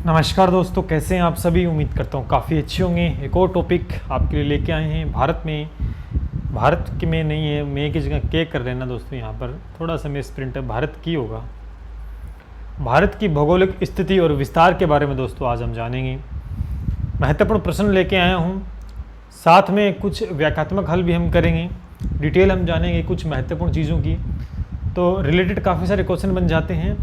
नमस्कार दोस्तों, कैसे हैं आप सभी। उम्मीद करता हूँ काफ़ी अच्छे होंगे। एक और टॉपिक आपके लिए लेके आए हैं। भारत की में नहीं है, मैं की जगह के कर रहे हैं ना दोस्तों। यहाँ पर थोड़ा सा मिस प्रिंट है, भारत की होगा। भारत की भौगोलिक स्थिति और विस्तार के बारे में दोस्तों आज हम जानेंगे। महत्वपूर्ण प्रश्न लेके आया हूँ, साथ में कुछ व्याख्यात्मक हल भी हम करेंगे। डिटेल हम जानेंगे कुछ महत्वपूर्ण चीज़ों की, तो रिलेटेड काफ़ी सारे क्वेश्चन बन जाते हैं।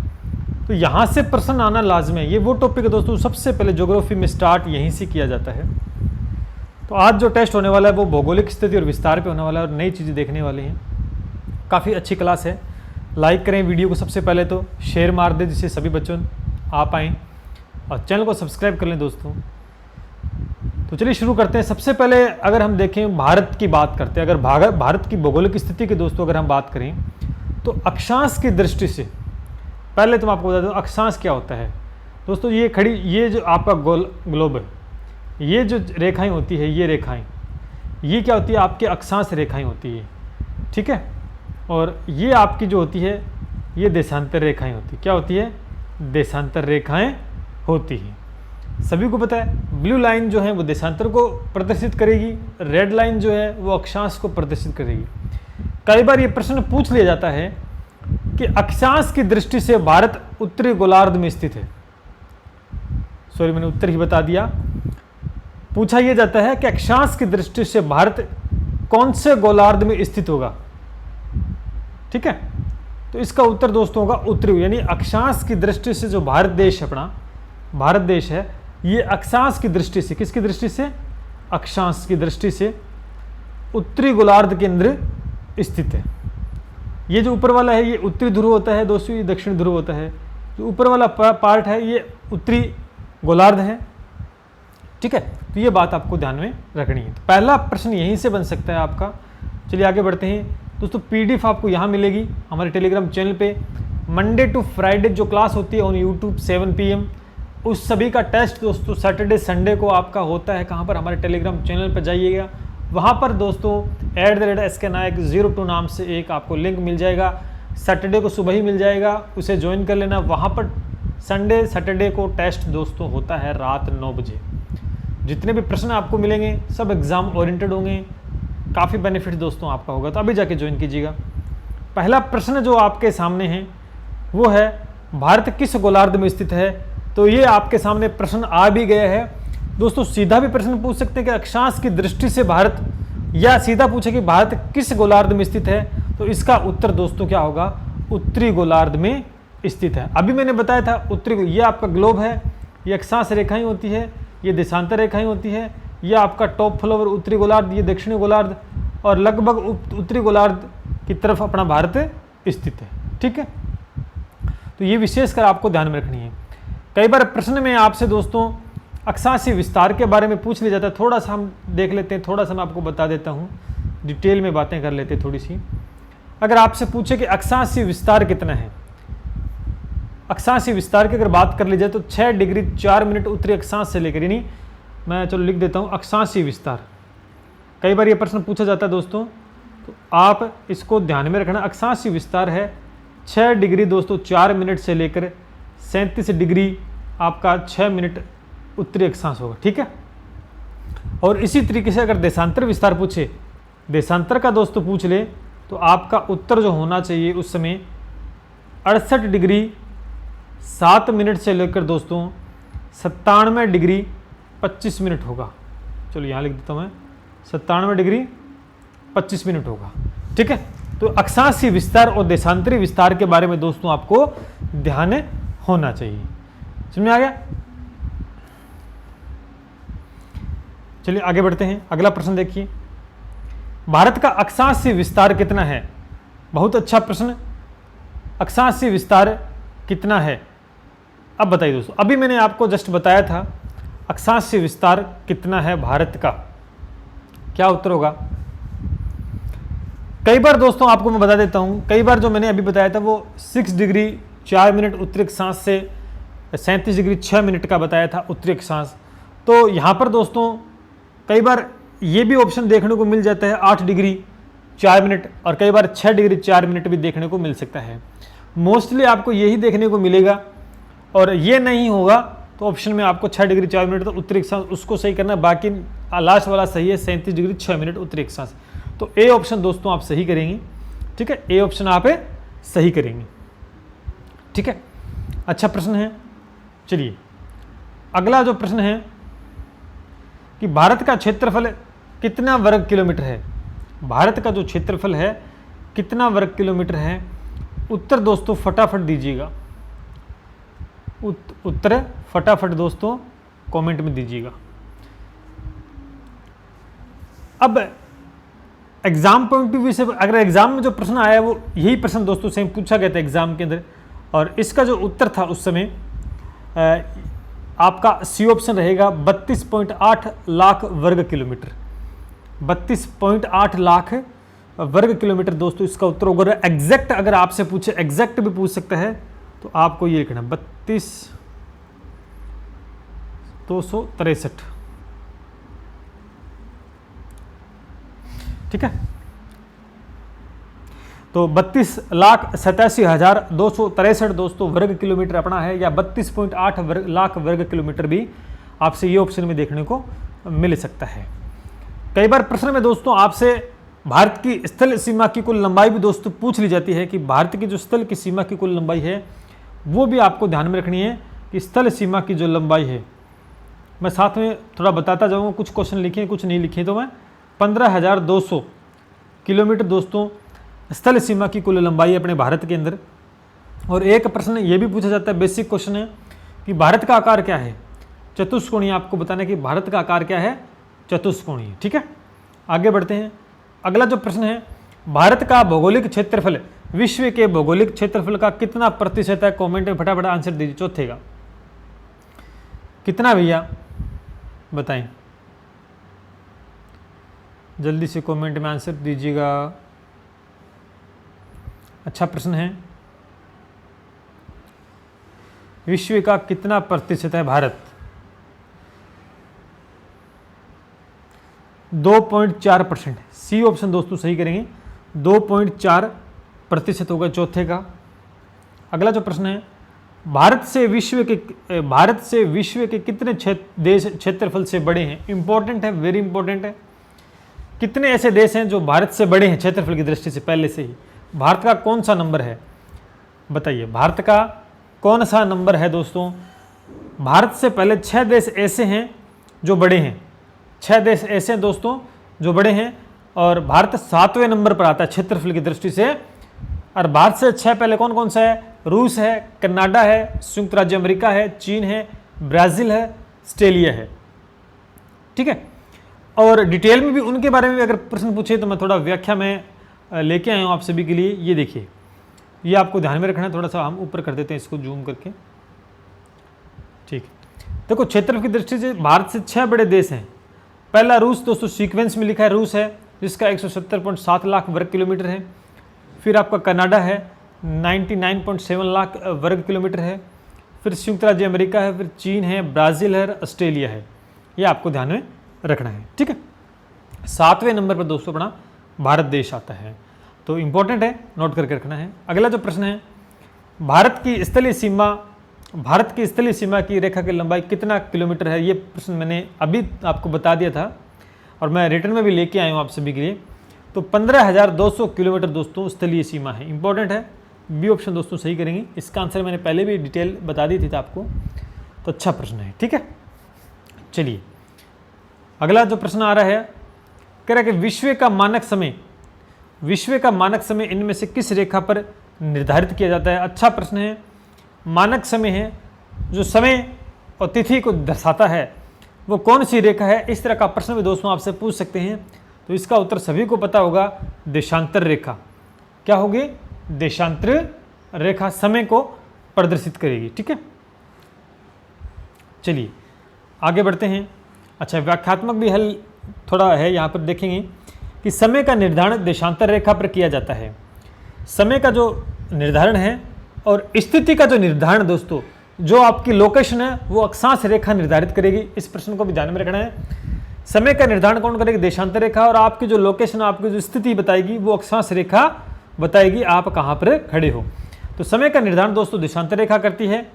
तो यहाँ से प्रश्न आना लाजमी है। ये वो टॉपिक है दोस्तों, सबसे पहले ज्योग्राफी में स्टार्ट यहीं से किया जाता है। तो आज जो टेस्ट होने वाला है वो भौगोलिक स्थिति और विस्तार पे होने वाला है और नई चीज़ें देखने वाले हैं। काफ़ी अच्छी क्लास है। लाइक करें वीडियो को, सबसे पहले तो शेयर मार दें जिससे सभी बच्चों आ पाएँ, और चैनल को सब्सक्राइब कर लें दोस्तों। तो चलिए शुरू करते हैं। सबसे पहले अगर हम देखें, भारत की बात करते हैं। अगर भारत की भौगोलिक स्थिति की दोस्तों अगर हम बात करें तो अक्षांश की दृष्टि से पहले तो मैं आपको बता दूं अक्षांश क्या होता है दोस्तों। ये जो आपका ग्लोब है, ये जो रेखाएं होती है, ये रेखाएं, ये क्या होती है, आपके अक्षांश रेखाएं होती है, ठीक है। और ये आपकी जो होती है, ये देशांतर रेखाएं होती है। क्या होती है? देशांतर रेखाएं होती हैं। सभी को पता है, ब्लू लाइन जो है वो देशांतर को प्रदर्शित करेगी, रेड लाइन जो है वो अक्षांश को प्रदर्शित करेगी। कई बार ये प्रश्न पूछ लिया जाता है कि अक्षांश की दृष्टि से भारत उत्तरी गोलार्ध में स्थित है। सॉरी, मैंने उत्तर ही बता दिया। पूछा यह जाता है कि अक्षांश की दृष्टि से भारत कौन से गोलार्ध में स्थित होगा, ठीक है। तो इसका उत्तर दोस्तों होगा उत्तरी, यानी अक्षांश की दृष्टि से जो भारत देश है, अपना भारत देश है, ये अक्षांश की दृष्टि से, किसकी दृष्टि से? अक्षांश की दृष्टि से उत्तरी गोलार्ध के अंदर स्थित है। ये जो ऊपर वाला है ये उत्तरी ध्रुव होता है दोस्तों, ये दक्षिण ध्रुव होता है। जो ऊपर वाला पार्ट है ये उत्तरी गोलार्ध है, ठीक है। तो ये बात आपको ध्यान में रखनी है। तो पहला प्रश्न यहीं से बन सकता है आपका। चलिए आगे बढ़ते हैं दोस्तों। पीडीएफ आपको यहाँ मिलेगी हमारे टेलीग्राम चैनल पे। मंडे टू फ्राइडे जो क्लास होती है ऑन यूट्यूब 7 PM, उस सभी का टेस्ट दोस्तों सैटरडे संडे को आपका होता है। कहाँ पर? हमारे टेलीग्राम चैनल पर जाइएगा, वहाँ पर दोस्तों @SKNayak02 नाम से एक आपको लिंक मिल जाएगा। सैटरडे को सुबह ही मिल जाएगा, उसे ज्वाइन कर लेना। वहाँ पर संडे सैटरडे को टेस्ट दोस्तों होता है रात 9 बजे। जितने भी प्रश्न आपको मिलेंगे सब एग्ज़ाम ओरिएंटेड होंगे। काफ़ी बेनिफिट दोस्तों आपका होगा, तो अभी जाके ज्वाइन कीजिएगा। पहला प्रश्न जो आपके सामने है वो है, भारत किस गोलार्ध में स्थित है? तो ये आपके सामने प्रश्न आ भी गया है दोस्तों। सीधा भी प्रश्न पूछ सकते हैं कि अक्षांश की दृष्टि से भारत, या सीधा पूछे कि भारत किस गोलार्ध में स्थित है, तो इसका उत्तर दोस्तों क्या होगा? उत्तरी गोलार्ध में स्थित है। अभी मैंने बताया था उत्तरी, ये आपका ग्लोब है, ये अक्षांश रेखाएं होती है, ये देशांतर रेखाएं होती है, ये आपका टॉप फ्लोवर उत्तरी गोलार्ध, ये दक्षिणी गोलार्ध, और लगभग उत्तरी गोलार्ध की तरफ अपना भारत स्थित है, ठीक है। तो ये विशेषकर आपको ध्यान में रखनी है। कई बार प्रश्न में आपसे दोस्तों अक्षांशीय विस्तार के बारे में पूछ लिया जाता है। थोड़ा सा हम देख लेते हैं, थोड़ा सा मैं आपको बता देता हूँ, डिटेल में बातें कर लेते हैं थोड़ी सी। अगर आपसे पूछे कि अक्षांशीय विस्तार कितना है, अक्षांशीय विस्तार की अगर बात कर ली जाए तो 6 डिग्री 4 मिनट उत्तरी अक्षांश से लेकर, यानी मैं चलो लिख देता हूँ अक्षांशीय विस्तार। कई बार ये प्रश्न पूछा जाता है दोस्तों, तो आप इसको ध्यान में रखना। अक्षांशीय विस्तार है 6 डिग्री दोस्तों 4 मिनट से लेकर 37 डिग्री आपका 6 मिनट उत्तरी अक्षांश होगा, ठीक है। और इसी तरीके से अगर देशांतर विस्तार पूछे, देशांतर का दोस्तों पूछ ले, तो आपका उत्तर जो होना चाहिए उस समय 68 डिग्री 7 मिनट से लेकर दोस्तों 97 डिग्री 25 मिनट होगा। चलो यहाँ लिख देता हूँ मैं, 97 डिग्री 25 मिनट होगा, ठीक है। तो अक्षांशीय विस्तार और देशांतरी विस्तार के बारे में दोस्तों आपको ध्यान होना चाहिए। समझ में आ गया? चलिए आगे बढ़ते हैं। अगला प्रश्न देखिए, भारत का अक्षांशीय विस्तार कितना है? बहुत अच्छा प्रश्न। अक्षांशीय विस्तार कितना है? अब बताइए दोस्तों। अभी मैंने आपको जस्ट बताया था अक्षांशीय विस्तार कितना है भारत का, क्या उत्तर होगा? कई बार दोस्तों आपको मैं बता देता हूं, कई बार जो मैंने अभी बताया था वो 6 डिग्री 4 मिनट उत्तरी अक्षांश से 37 डिग्री 6 मिनट का बताया था उत्तरी अक्षांश। तो यहाँ पर दोस्तों कई बार ये भी ऑप्शन देखने को मिल जाता है 8 डिग्री 4 मिनट, और कई बार 6 डिग्री 4 मिनट भी देखने को मिल सकता है। मोस्टली आपको यही देखने को मिलेगा, और ये नहीं होगा तो तो ऑप्शन में आपको 6 डिग्री 4 मिनट तो उत्तरी अक्षांश उसको सही करना है, बाकी लास्ट वाला सही है 37 डिग्री 6 मिनट उत्तरी अक्षांश। तो ए ऑप्शन दोस्तों आप सही करेंगे, ठीक है, ए ऑप्शन आप सही करेंगे, ठीक है। अच्छा प्रश्न है। चलिए अगला जो प्रश्न है कि भारत का क्षेत्रफल कितना वर्ग किलोमीटर है। भारत का जो क्षेत्रफल है कितना वर्ग किलोमीटर है, उत्तर दोस्तों फटाफट दीजिएगा, उत्तर फटाफट दोस्तों कमेंट में दीजिएगा। अब एग्जाम पॉइंट ऑफ व्यू से अगर एग्जाम में जो प्रश्न आया है वो यही प्रश्न दोस्तों सेम पूछा गया था एग्जाम के अंदर, और इसका जो उत्तर था उस समय आपका सी ऑप्शन रहेगा 32.8 लाख वर्ग किलोमीटर। 32.8 लाख वर्ग किलोमीटर दोस्तों इसका उत्तर होगा। एग्जैक्ट अगर आपसे पूछे, एग्जैक्ट भी पूछ सकता है, तो आपको ये लिखना 32,263, ठीक है। तो 32,87,263 दोस्तों वर्ग किलोमीटर अपना है, या 32.8 लाख वर्ग किलोमीटर भी आपसे ये ऑप्शन में देखने को मिल सकता है। कई बार प्रश्न में दोस्तों आपसे भारत की स्थल सीमा की कुल लंबाई भी दोस्तों पूछ ली जाती है कि भारत की जो स्थल की सीमा की कुल लंबाई है वो भी आपको ध्यान में रखनी है कि स्थल सीमा की जो लंबाई है, मैं साथ में थोड़ा बताता जाऊंगा, कुछ क्वेश्चन लिखे कुछ नहीं लिखे, तो मैं 15,200 किलोमीटर दोस्तों स्थल सीमा की कुल लंबाई है अपने भारत के अंदर। और एक प्रश्न ये भी पूछा जाता है, बेसिक क्वेश्चन है कि भारत का आकार क्या है, चतुष्कोणीय। आपको बताना है कि भारत का आकार क्या है, चतुष्कोणीय, ठीक है। आगे बढ़ते हैं। अगला जो प्रश्न है, भारत का भौगोलिक क्षेत्रफल विश्व के भौगोलिक क्षेत्रफल का कितना प्रतिशत है। कमेंट में फटाफट आंसर दीजिए। चौथे का कितना भैया बताएं, जल्दी से कमेंट में आंसर दीजिएगा। अच्छा प्रश्न है, विश्व का कितना प्रतिशत है भारत। 2.4%। सी ऑप्शन दोस्तों सही करेंगे, 2.4% होगा चौथे का। अगला जो प्रश्न है, भारत से विश्व के कितने देश क्षेत्रफल से बड़े हैं। इंपॉर्टेंट है, वेरी इंपॉर्टेंट है। कितने ऐसे देश हैं जो भारत से बड़े हैं क्षेत्रफल की दृष्टि से। पहले से ही भारत का कौन सा नंबर है बताइए, भारत का कौन सा नंबर है दोस्तों। भारत से पहले 6 देश ऐसे हैं जो बड़े हैं, 6 देश ऐसे हैं दोस्तों जो बड़े हैं, और भारत 7वें नंबर पर आता है क्षेत्रफल की दृष्टि से। और भारत से 6 पहले कौन कौन सा है, रूस है, कनाडा है, संयुक्त राज्य अमेरिका है, चीन है, ब्राजील है, ऑस्ट्रेलिया है, ठीक है। और डिटेल में भी उनके बारे में भी अगर प्रश्न पूछे तो मैं थोड़ा व्याख्या में लेके आया हूँ आप सभी के लिए। ये देखिए, ये आपको ध्यान में रखना है। थोड़ा सा हम ऊपर कर देते हैं इसको जूम करके, ठीक है। देखो क्षेत्रफल की दृष्टि से भारत से 6 बड़े देश हैं। पहला रूस दोस्तों सीक्वेंस में लिखा है, रूस है जिसका 170.7 लाख वर्ग किलोमीटर है। फिर आपका कनाडा है 99.7 लाख वर्ग किलोमीटर है। फिर संयुक्त राज्य अमेरिका है, फिर चीन है, ब्राज़ील है, ऑस्ट्रेलिया है। ये आपको ध्यान में रखना है, ठीक है। 7वें नंबर पर दोस्तों अपना भारत देश आता है, तो इंपॉर्टेंट है, नोट करके रखना है। अगला जो प्रश्न है, भारत की स्थलीय सीमा की रेखा की लंबाई कितना किलोमीटर है। ये प्रश्न मैंने अभी आपको बता दिया था और मैं रिटर्न में भी लेके आया हूँ आप सभी के लिए। तो 15,200 किलोमीटर दोस्तों स्थलीय सीमा है। इंपॉर्टेंट है, बी ऑप्शन दोस्तों सही करेंगे। इसका आंसर मैंने पहले भी डिटेल बता दी थी आपको, तो अच्छा प्रश्न है, ठीक है। चलिए अगला जो प्रश्न आ रहा है, कह रहा है कि विश्व का मानक समय इनमें से किस रेखा पर निर्धारित किया जाता है। अच्छा प्रश्न है। मानक समय है जो समय और तिथि को दर्शाता है, वो कौन सी रेखा है। इस तरह का प्रश्न भी दोस्तों आपसे पूछ सकते हैं, तो इसका उत्तर सभी को पता होगा, देशांतर रेखा। क्या होगी, देशांतर रेखा समय को प्रदर्शित करेगी, ठीक है। चलिए आगे बढ़ते हैं। अच्छा व्याख्यात्मक भी हल थोड़ा है, यहाँ पर देखेंगे कि समय का निर्धारण देशांतर रेखा पर किया जाता है। समय का जो निर्धारण है और स्थिति का जो निर्धारण दोस्तों, जो आपकी लोकेशन है वो अक्षांश रेखा निर्धारित करेगी। इस प्रश्न को भी ध्यान में रखना है। समय का निर्धारण कौन करेगी, देशांतर रेखा, और आपकी जो लोकेशन, आपकी जो स्थिति बताएगी वो अक्षांश रेखा बताएगी आप कहाँ पर खड़े हो। तो समय का निर्धारण दोस्तों देशांतर रेखा करती है।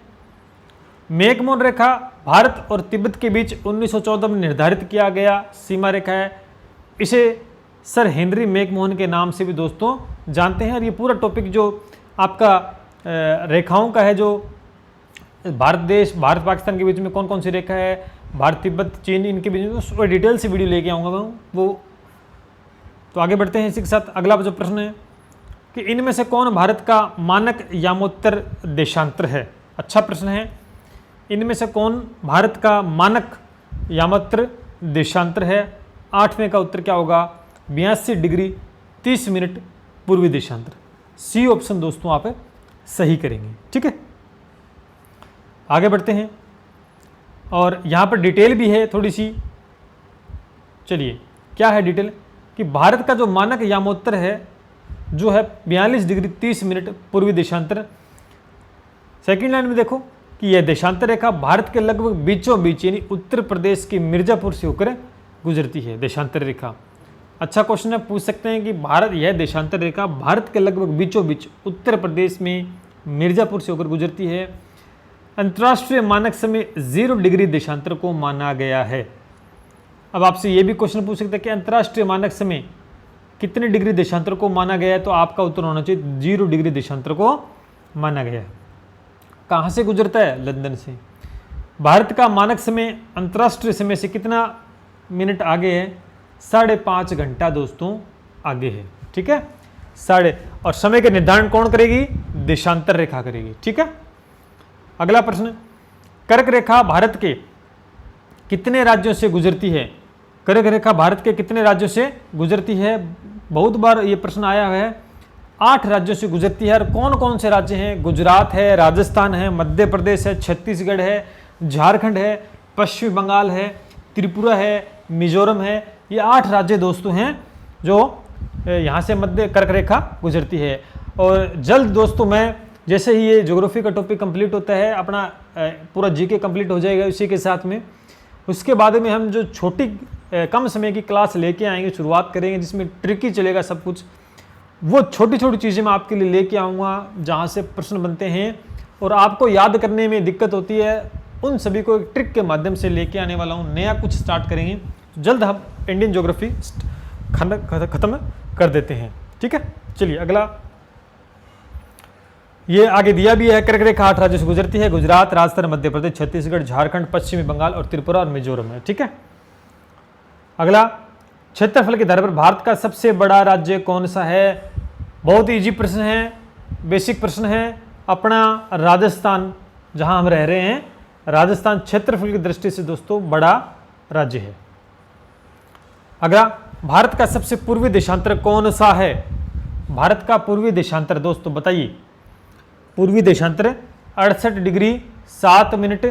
मैकमोहन रेखा भारत और तिब्बत के बीच 1914 में निर्धारित किया गया सीमा रेखा है। इसे सर हेनरी मैकमोहन के नाम से भी दोस्तों जानते हैं। और ये पूरा टॉपिक जो आपका रेखाओं का है, जो भारत पाकिस्तान के बीच में कौन कौन सी रेखा है, भारत तिब्बत चीन इनके बीच में, तो डिटेल से वीडियो लेके आऊँगा मैं वो। तो आगे बढ़ते हैं इसी के साथ। अगला जो प्रश्न है कि इनमें से कौन भारत का मानक यामोत्तर देशांतर है। अच्छा प्रश्न है। इनमें से कौन भारत का मानक यामोत्तर देशांतर है। 8वें का उत्तर क्या होगा, 82 डिग्री 30 मिनट पूर्वी देशांतर। सी ऑप्शन दोस्तों आप सही करेंगे। ठीक है, आगे बढ़ते हैं और यहाँ पर डिटेल भी है थोड़ी सी। चलिए, क्या है डिटेल कि भारत का जो मानक यामोत्तर है जो है 42 डिग्री 30 मिनट पूर्वी देशांतर। सेकंड लाइन में देखो कि यह देशांतर रेखा भारत के लगभग बीचों बीच यानी उत्तर प्रदेश के मिर्जापुर से होकर गुजरती है। देशांतर रेखा अच्छा क्वेश्चन है, पूछ सकते हैं कि भारत यह देशांतर रेखा भारत के लगभग बीचों बीच उत्तर प्रदेश में मिर्जापुर से होकर गुजरती है। अंतर्राष्ट्रीय मानक समय 0 डिग्री देशांतर को माना गया है। अब आपसे यह भी क्वेश्चन पूछ सकते हैं कि अंतर्राष्ट्रीय मानक समय कितने डिग्री देशांतर को माना गया है, तो आपका उत्तर होना चाहिए 0 डिग्री देशांतर को माना गया है। कहाँ से गुजरता है, लंदन से। भारत का मानक समय अंतर्राष्ट्रीय समय से कितना मिनट आगे है, 5.5 घंटा दोस्तों आगे है। ठीक है, और समय का निर्धारण कौन करेगी, देशांतर रेखा करेगी। ठीक है, अगला प्रश्न, कर्क रेखा भारत के कितने राज्यों से गुजरती है। कर्क रेखा भारत के कितने राज्यों से गुजरती है, बहुत बार ये प्रश्न आया है। 8 राज्यों से गुजरती है। और कौन कौन से राज्य हैं, गुजरात है, राजस्थान है, मध्य प्रदेश है, छत्तीसगढ़ है, झारखंड है, पश्चिम बंगाल है, त्रिपुरा है, मिजोरम है। ये 8 राज्य दोस्तों हैं जो यहाँ से मध्य कर्क रेखा गुजरती है। और जल्द दोस्तों मैं जैसे ही ये ज्योग्राफी का टॉपिक कंप्लीट होता है, अपना पूरा जीके कंप्लीट हो जाएगा इसी के साथ में, उसके बाद में हम जो छोटी कम समय की क्लास लेके आएंगे, शुरुआत करेंगे जिसमें ट्रिकी चलेगा सब कुछ। वो छोटी छोटी चीज़ें मैं आपके लिए लेके आऊँगा जहाँ से प्रश्न बनते हैं और आपको याद करने में दिक्कत होती है, उन सभी को एक ट्रिक के माध्यम से लेके आने वाला हूँ। नया कुछ स्टार्ट करेंगे, जल्द हम इंडियन ज्योग्राफी खत्म कर देते हैं। ठीक है, चलिए अगला, ये आगे दिया भी है। कर्क रेखा 8 राज्यों से गुजरती है, गुजरात, राजस्थान, मध्य प्रदेश, छत्तीसगढ़, झारखंड, पश्चिमी बंगाल और त्रिपुरा और मिजोरम है। ठीक है, अगला, क्षेत्रफल के आधार पर भारत का सबसे बड़ा राज्य कौन सा है। बहुत इजी प्रश्न है, बेसिक प्रश्न है। अपना राजस्थान, जहां हम रह रहे हैं, राजस्थान क्षेत्रफल की दृष्टि से दोस्तों बड़ा राज्य है। अगला, भारत का सबसे पूर्वी देशांतर कौन सा है। भारत का पूर्वी देशांतर दोस्तों बताइए। पूर्वी देशांतर 68 डिग्री 7 मिनट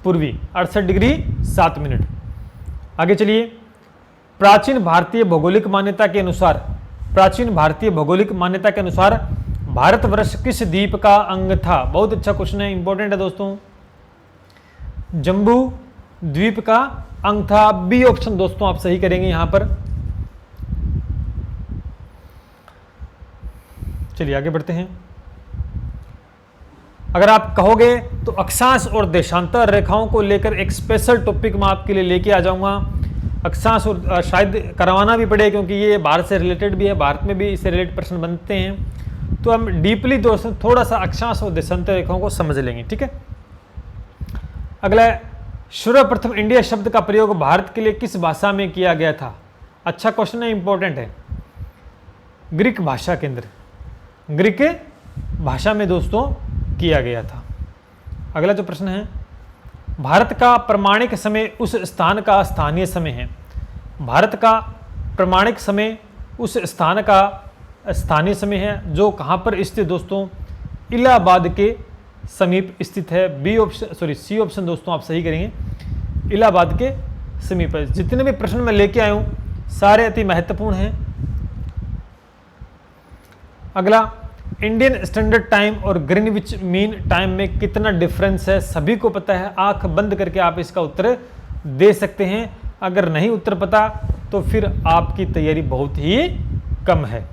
पूर्वी, 68 डिग्री 7 मिनट। आगे चलिए, प्राचीन भारतीय भौगोलिक मान्यता के अनुसार, प्राचीन भारतीय भौगोलिक मान्यता के अनुसार भारतवर्ष किस द्वीप का अंग था। बहुत अच्छा क्वेश्चन है, इंपॉर्टेंट है दोस्तों। जम्बू द्वीप का अंग था। बी ऑप्शन दोस्तों आप सही करेंगे यहां पर। चलिए आगे बढ़ते हैं। अगर आप कहोगे तो अक्षांश और देशांतर रेखाओं को लेकर एक स्पेशल टॉपिक मैं आपके लिए लेके आ जाऊंगा। अक्षांश और शायद करवाना भी पड़े क्योंकि ये भारत से रिलेटेड भी है, भारत में भी इससे रिलेटेड प्रश्न बनते हैं। तो हम डीपली दोस्तों थोड़ा सा अक्षांश और देशांतर रेखाओं को समझ लेंगे। ठीक है, अगला, सर्वप्रथम इंडिया शब्द का प्रयोग भारत के लिए किस भाषा में किया गया था। अच्छा क्वेश्चन है, इंपॉर्टेंट है। ग्रीक भाषा के अंदर, ग्रीक भाषा में दोस्तों किया गया था। अगला जो प्रश्न है, भारत का प्रमाणिक समय उस स्थान का स्थानीय समय है। भारत का प्रमाणिक समय उस स्थान का स्थानीय समय है जो कहाँ पर स्थित दोस्तों, इलाहाबाद के समीप स्थित है। बी ऑप्शन सी ऑप्शन दोस्तों आप सही करेंगे, इलाहाबाद के समीप है। जितने भी प्रश्न मैं लेके आया हूँ सारे अति महत्वपूर्ण हैं। अगला, इंडियन स्टैंडर्ड टाइम और ग्रीनविच मीन टाइम में कितना डिफरेंस है, सभी को पता है। आंख बंद करके आप इसका उत्तर दे सकते हैं। अगर नहीं उत्तर पता तो फिर आपकी तैयारी बहुत ही कम है।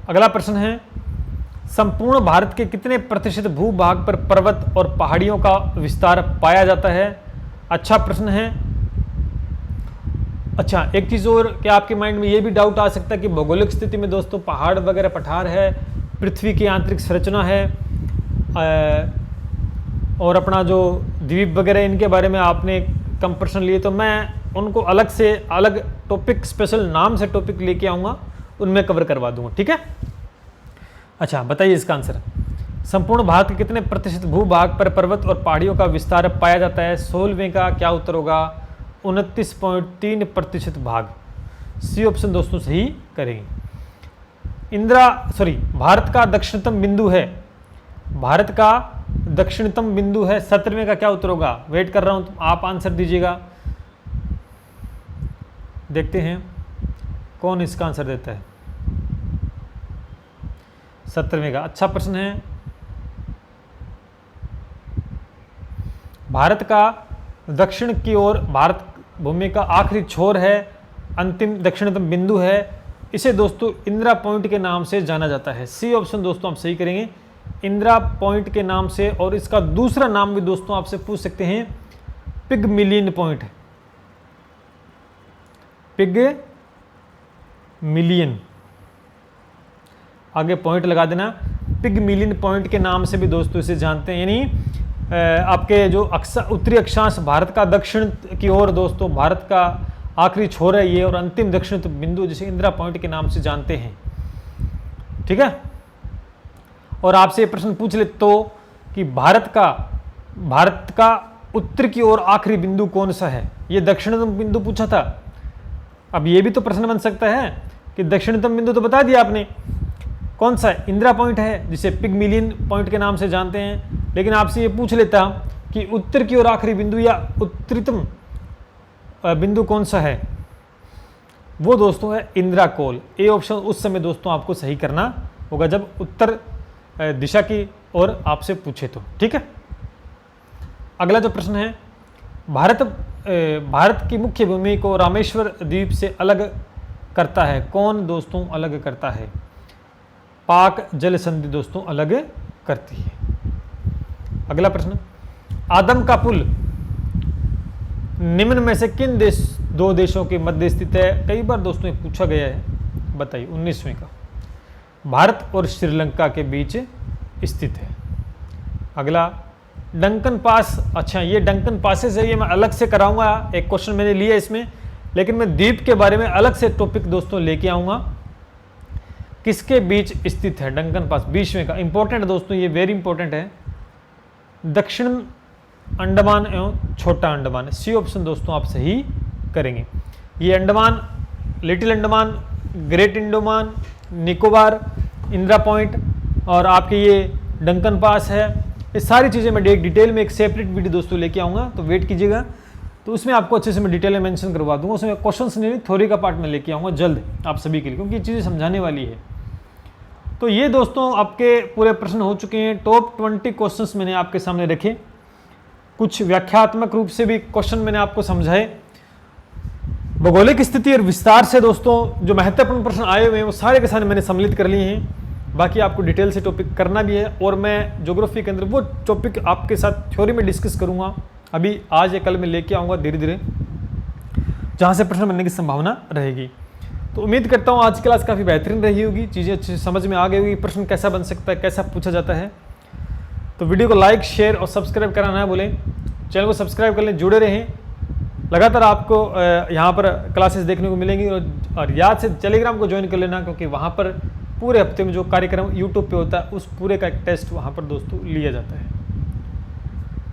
अगला प्रश्न है, संपूर्ण भारत के कितने प्रतिशत भूभाग पर पर्वत और पहाड़ियों का विस्तार पाया जाता है? अच्छा प्रश्न है। अच्छा, एक चीज़ और, क्या आपके माइंड में ये भी डाउट आ सकता है कि भौगोलिक स्थिति में दोस्तों पहाड़ वगैरह पठार है, पृथ्वी की आंतरिक संरचना है, और अपना जो द्वीप वगैरह, इनके बारे में आपने कम प्रश्न लिए, तो मैं उनको अलग से अलग टॉपिक, स्पेशल नाम से टॉपिक लेके आऊँगा, उनमें कवर करवा दूंगा, ठीक है। अच्छा, बताइए इसका आंसर। संपूर्ण भारत के कितने प्रतिशत भूभाग पर पर्वत और पहाड़ियों का विस्तार पाया जाता है? 16वें का क्या उत्तर होगा? 29.3% भाग। सी ऑप्शन दोस्तों सही करेंगे। भारत का दक्षिणतम बिंदु है, भारत का दक्षिणतम बिंदु है, 17वें का क्या उत्तर होगा? वेट कर रहा हूं, तो आप आंसर दीजिएगा। देखते हैं कौन इसका आंसर देता है। 17वें का अच्छा प्रश्न है। भारत का दक्षिण की ओर भारत भूमि का आखिरी छोर है, अंतिम दक्षिणतम बिंदु है, इसे दोस्तों इंदिरा पॉइंट के नाम से जाना जाता है। सी ऑप्शन दोस्तों आप सही करेंगे, इंदिरा पॉइंट के नाम से। और इसका दूसरा नाम भी दोस्तों आपसे पूछ सकते हैं, पिगमिलियन पॉइंट, पिगमिलियन, आगे पॉइंट लगा देना, पिगमिलियन पॉइंट के नाम से भी दोस्तों इसे जानते हैं। यानी आपके जो उत्तरी अक्षांश भारत का दक्षिण की ओर दोस्तों भारत का आखिरी छोर है ये, और अंतिम दक्षिण बिंदु जिसे इंदिरा पॉइंट के नाम से जानते हैं, ठीक है। और आपसे ये प्रश्न पूछ ले तो कि भारत का उत्तर की ओर आखिरी बिंदु कौन सा है? ये दक्षिणतम बिंदु पूछा था। अब ये भी तो प्रश्न बन सकता है कि दक्षिणतम बिंदु तो बता दिया आपने, कौन सा है? इंदिरा पॉइंट है, जिसे पिगमिलियन पॉइंट के नाम से जानते हैं। लेकिन आपसे ये पूछ लेता कि उत्तर की ओर आखिरी बिंदु या उत्तरीतम बिंदु कौन सा है, वो दोस्तों है इंदिरा कोल। ए ऑप्शन उस समय दोस्तों आपको सही करना होगा जब उत्तर दिशा की ओर आपसे पूछे तो, ठीक है। अगला जो प्रश्न है, भारत की मुख्य भूमि को रामेश्वर द्वीप से अलग करता है कौन दोस्तों अलग करता है? पाक जल संधि दोस्तों अलग करती है। अगला प्रश्न, आदम का पुल निम्न में से किन दो देशों के मध्य स्थित है? कई बार दोस्तों ये पूछा गया है, बताइए। 19वें का, भारत और श्रीलंका के बीच स्थित है। अगला, डंकन पास। अच्छा, ये डंकन पासेस है, ये मैं अलग से कराऊंगा, एक क्वेश्चन मैंने लिया इसमें, लेकिन मैं द्वीप के बारे में अलग से टॉपिक दोस्तों लेके आऊंगा। किसके बीच स्थित है डंकन पास? 20वें का, इंपॉर्टेंट है दोस्तों, ये वेरी इंपॉर्टेंट है। दक्षिण अंडमान एवं छोटा अंडमान। सी ऑप्शन दोस्तों आप सही करेंगे। ये Andaman, little Andaman, great Andaman, Nicobar, Indira point और आपके ये डंकन पास है, ये सारी चीज़ें मैं डिटेल में एक सेपरेट वीडियो दोस्तों लेके आऊँगा, तो वेट कीजिएगा। तो उसमें आपको अच्छे से मैं डिटेल में मेंशन करवा दूंगा, उसमें क्वेश्चंस नहीं, थ्योरी का पार्ट में लेके आऊँगा जल्द आप सभी के लिए, क्योंकि ये चीज़ें समझाने वाली है। तो ये दोस्तों आपके पूरे प्रश्न हो चुके हैं। टॉप 20 क्वेश्चंस मैंने आपके सामने रखे, कुछ व्याख्यात्मक रूप से भी क्वेश्चन मैंने आपको समझाए। भौगोलिक स्थिति और विस्तार से दोस्तों जो महत्वपूर्ण प्रश्न आए हुए हैं वो सारे के सारे मैंने सम्मिलित कर लिए हैं। बाकी आपको डिटेल से टॉपिक करना भी है, और मैं ज्योग्राफी के अंदर वो टॉपिक आपके साथ थ्योरी में डिस्कस करूँगा, अभी आज या कल में लेके आऊँगा धीरे धीरे, जहाँ से प्रश्न बनने की संभावना रहेगी। तो उम्मीद करता हूँ आज की क्लास काफ़ी बेहतरीन रही होगी, चीज़ें अच्छे से समझ में आ गई होगी, प्रश्न कैसा बन सकता है, कैसा पूछा जाता है। तो वीडियो को लाइक, शेयर और सब्सक्राइब कराना ना भूलें, चैनल को सब्सक्राइब कर लें, जुड़े रहें। लगातार आपको यहाँ पर क्लासेस देखने को मिलेंगी, और याद से टेलीग्राम को ज्वाइन कर लेना, क्योंकि वहाँ पर पूरे हफ्ते में जो कार्यक्रम यूट्यूब पे होता है उस पूरे का एक टेस्ट वहाँ पर दोस्तों लिया जाता है।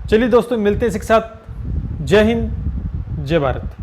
चलिए दोस्तों, मिलते हैं इसी के साथ। जय हिंद, जय भारत।